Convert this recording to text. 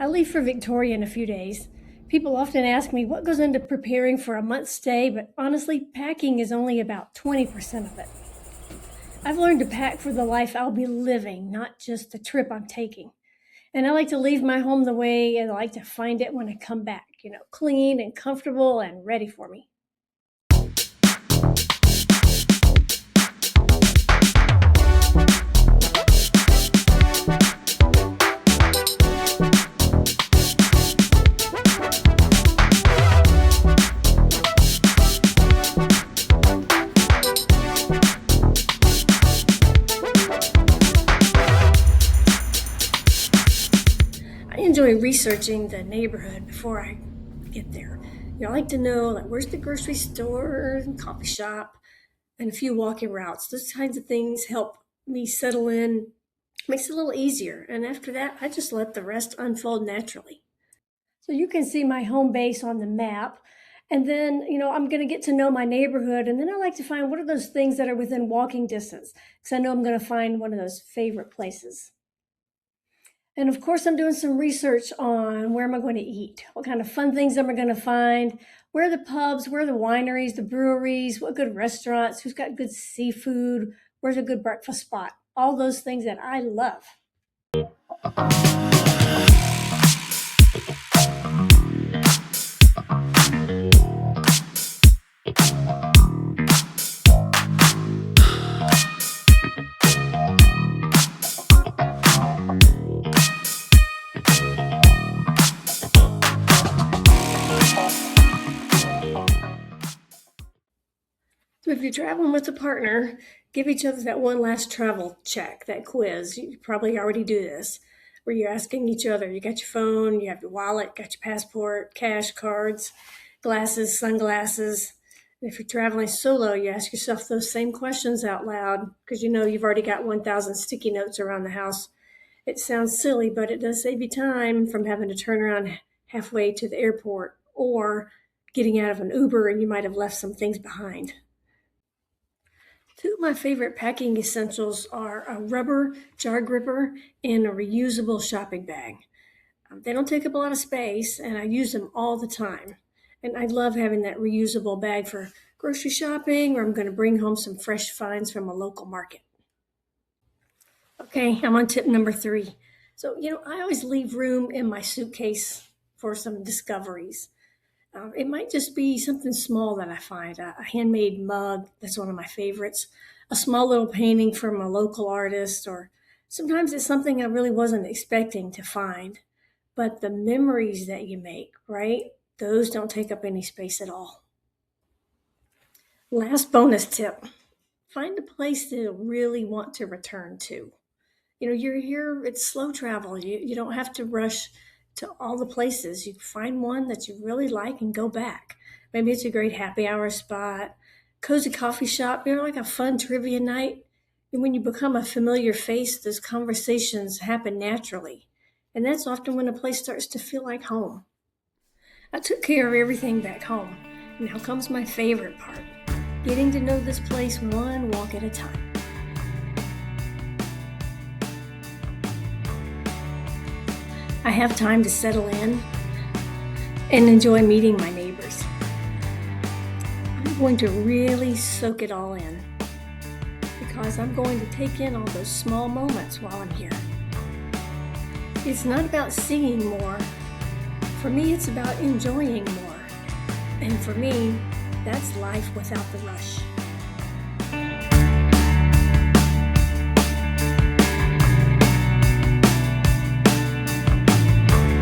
I leave for Victoria in a few days. People often ask me what goes into preparing for a month's stay, but honestly, packing is only about 20% of it. I've learned to pack for the life I'll be living, not just the trip I'm taking. And I like to leave my home the way I like to find it when I come back, clean and comfortable and ready for me. I enjoy researching the neighborhood before I get there. I like to know like where's the grocery store, coffee shop, and a few walking routes. Those kinds of things help me settle in, makes it a little easier. And after that, I just let the rest unfold naturally. So you can see my home base on the map. And then, I'm going to get to know my neighborhood. And then I like to find what are those things that are within walking distance, because I know I'm going to find one of those favorite places. And of course, I'm doing some research on where am I going to eat? What kind of fun things am I going to find? Where are the pubs? Where are the wineries, the breweries? What good restaurants? Who's got good seafood? Where's a good breakfast spot? All those things that I love. So if you're traveling with a partner, give each other that one last travel check, that quiz. You probably already do this, where you're asking each other, you got your phone, you have your wallet, got your passport, cash, cards, glasses, sunglasses. And if you're traveling solo, you ask yourself those same questions out loud because you know you've already got 1,000 sticky notes around the house. It sounds silly, but it does save you time from having to turn around halfway to the airport or getting out of an Uber and you might have left some things behind. Two of my favorite packing essentials are a rubber jar gripper and a reusable shopping bag. They don't take up a lot of space, and I use them all the time. And I love having that reusable bag for grocery shopping, or I'm going to bring home some fresh finds from a local market. Okay, I'm on tip number 3. So, I always leave room in my suitcase for some discoveries. It might just be something small that I find, a handmade mug, that's one of my favorites, a small little painting from a local artist, or sometimes it's something I really wasn't expecting to find. But the memories that you make, right? Those don't take up any space at all. Last bonus tip, find a place that you really want to return to. You're here, it's slow travel. You don't have to rush to all the places. You find one that you really like and go back. Maybe it's a great happy hour spot, cozy coffee shop, like a fun trivia night. And when you become a familiar face, those conversations happen naturally. And that's often when a place starts to feel like home. I took care of everything back home. Now comes my favorite part, getting to know this place one walk at a time. I have time to settle in and enjoy meeting my neighbors. I'm going to really soak it all in because I'm going to take in all those small moments while I'm here. It's not about seeing more. For me, it's about enjoying more. And for me, that's life without the rush.